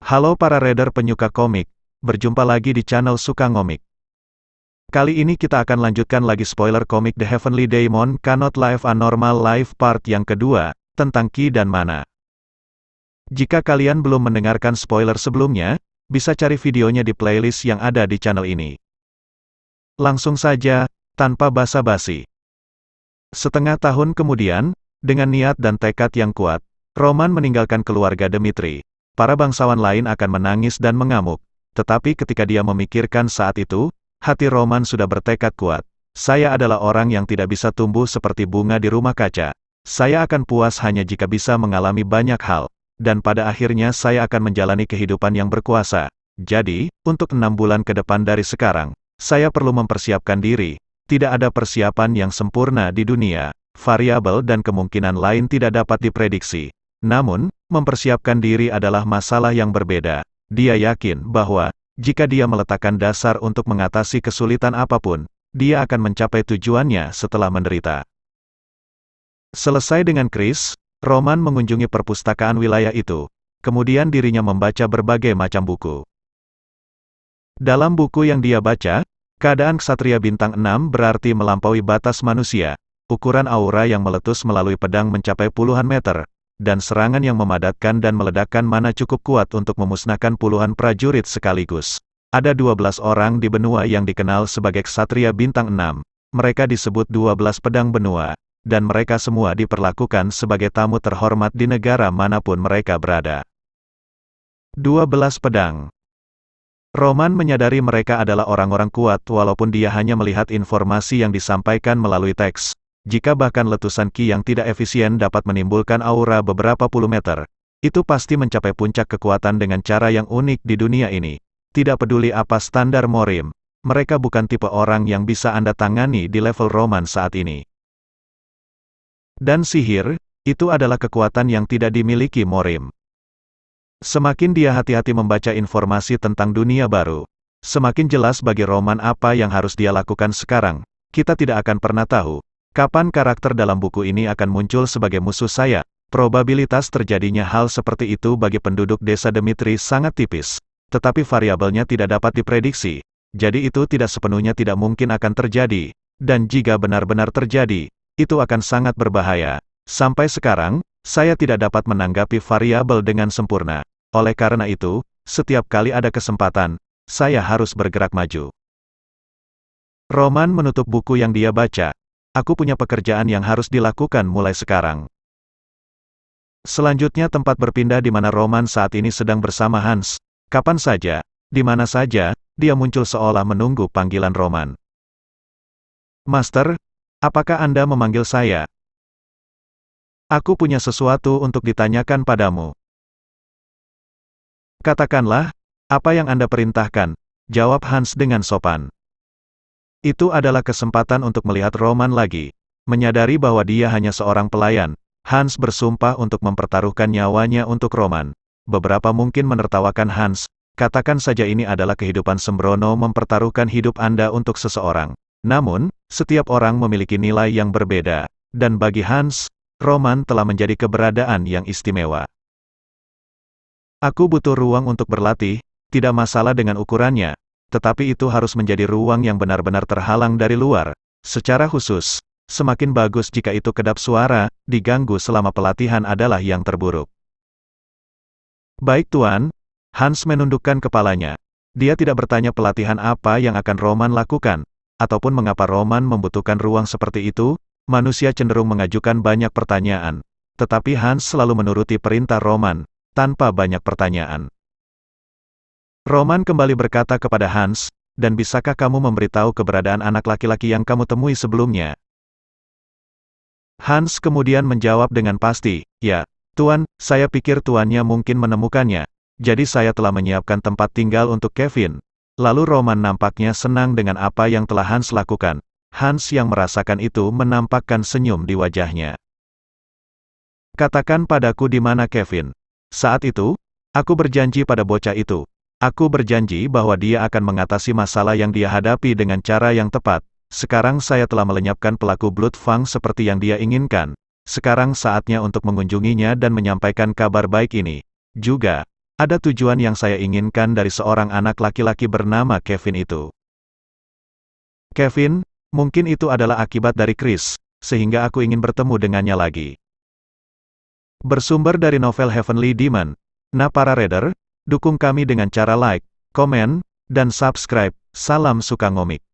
Halo para reader penyuka komik, berjumpa lagi di channel Suka Ngomik. Kali ini kita akan lanjutkan lagi spoiler komik The Heavenly Daemon Cannot Live a Normal Life part yang kedua, tentang Ki dan Mana. Jika kalian belum mendengarkan spoiler sebelumnya, bisa cari videonya di playlist yang ada di channel ini. Langsung saja, tanpa basa-basi. Setengah tahun kemudian, dengan niat dan tekad yang kuat, Roman meninggalkan keluarga Dmitri. Para bangsawan lain akan menangis dan mengamuk, tetapi ketika dia memikirkan saat itu, hati Roman sudah bertekad kuat. Saya adalah orang yang tidak bisa tumbuh seperti bunga di rumah kaca. Saya akan puas hanya jika bisa mengalami banyak hal, dan pada akhirnya saya akan menjalani kehidupan yang berkuasa. Jadi, untuk 6 bulan ke depan dari sekarang, saya perlu mempersiapkan diri. Tidak ada persiapan yang sempurna di dunia. Variabel dan kemungkinan lain tidak dapat diprediksi. Namun, mempersiapkan diri adalah masalah yang berbeda. Dia yakin bahwa, jika dia meletakkan dasar untuk mengatasi kesulitan apapun, dia akan mencapai tujuannya setelah menderita. Selesai dengan Chris, Roman mengunjungi perpustakaan wilayah itu. Kemudian dirinya membaca berbagai macam buku. Dalam buku yang dia baca, keadaan ksatria bintang 6 berarti melampaui batas manusia. Ukuran aura yang meletus melalui pedang mencapai puluhan meter. Dan serangan yang memadatkan dan meledakkan mana cukup kuat untuk memusnahkan puluhan prajurit sekaligus. Ada 12 orang di benua yang dikenal sebagai ksatria bintang 6. Mereka disebut 12 pedang benua, dan mereka semua diperlakukan sebagai tamu terhormat di negara manapun mereka berada. 12 pedang. Roman menyadari mereka adalah orang-orang kuat walaupun dia hanya melihat informasi yang disampaikan melalui teks. Jika bahkan letusan Ki yang tidak efisien dapat menimbulkan aura beberapa puluh meter, itu pasti mencapai puncak kekuatan dengan cara yang unik di dunia ini. Tidak peduli apa standar Morim, mereka bukan tipe orang yang bisa Anda tangani di level Roman saat ini. Dan sihir, itu adalah kekuatan yang tidak dimiliki Morim. Semakin dia hati-hati membaca informasi tentang dunia baru, semakin jelas bagi Roman apa yang harus dia lakukan sekarang. Kita tidak akan pernah tahu kapan karakter dalam buku ini akan muncul sebagai musuh saya. Probabilitas terjadinya hal seperti itu bagi penduduk desa Dmitri sangat tipis. Tetapi variabelnya tidak dapat diprediksi. Jadi itu tidak sepenuhnya tidak mungkin akan terjadi. Dan jika benar-benar terjadi, itu akan sangat berbahaya. Sampai sekarang, saya tidak dapat menanggapi variabel dengan sempurna. Oleh karena itu, setiap kali ada kesempatan, saya harus bergerak maju. Roman menutup buku yang dia baca. Aku punya pekerjaan yang harus dilakukan mulai sekarang. Selanjutnya tempat berpindah di mana Roman saat ini sedang bersama Hans. Kapan saja, di mana saja, dia muncul seolah menunggu panggilan Roman. Master, apakah Anda memanggil saya? Aku punya sesuatu untuk ditanyakan padamu. Katakanlah, apa yang Anda perintahkan, jawab Hans dengan sopan. Itu adalah kesempatan untuk melihat Roman lagi. Menyadari bahwa dia hanya seorang pelayan, Hans bersumpah untuk mempertaruhkan nyawanya untuk Roman. Beberapa mungkin menertawakan Hans, katakan saja ini adalah kehidupan sembrono mempertaruhkan hidup Anda untuk seseorang. Namun, setiap orang memiliki nilai yang berbeda, dan bagi Hans, Roman telah menjadi keberadaan yang istimewa. Aku butuh ruang untuk berlatih, tidak masalah dengan ukurannya. Tetapi itu harus menjadi ruang yang benar-benar terhalang dari luar. Secara khusus, semakin bagus jika itu kedap suara, diganggu selama pelatihan adalah yang terburuk. Baik Tuan, Hans menundukkan kepalanya. Dia tidak bertanya pelatihan apa yang akan Roman lakukan, ataupun mengapa Roman membutuhkan ruang seperti itu. Manusia cenderung mengajukan banyak pertanyaan. Tetapi Hans selalu menuruti perintah Roman, tanpa banyak pertanyaan. Roman kembali berkata kepada Hans, dan bisakah kamu memberitahu keberadaan anak laki-laki yang kamu temui sebelumnya? Hans kemudian menjawab dengan pasti, ya, Tuan, saya pikir tuannya mungkin menemukannya. Jadi saya telah menyiapkan tempat tinggal untuk Kevin. Lalu Roman nampaknya senang dengan apa yang telah Hans lakukan. Hans yang merasakan itu menampakkan senyum di wajahnya. Katakan padaku di mana Kevin. Saat itu, aku berjanji pada bocah itu. Aku berjanji bahwa dia akan mengatasi masalah yang dia hadapi dengan cara yang tepat. Sekarang saya telah melenyapkan pelaku Blood Fang seperti yang dia inginkan. Sekarang saatnya untuk mengunjunginya dan menyampaikan kabar baik ini. Juga, Ada tujuan yang saya inginkan dari seorang anak laki-laki bernama Kevin itu. Kevin, mungkin itu adalah akibat dari Chris, sehingga aku ingin bertemu dengannya lagi. Bersumber dari novel Heavenly Demon. Nah para reader, dukung kami dengan cara like, komen, dan subscribe. Salam suka ngomik.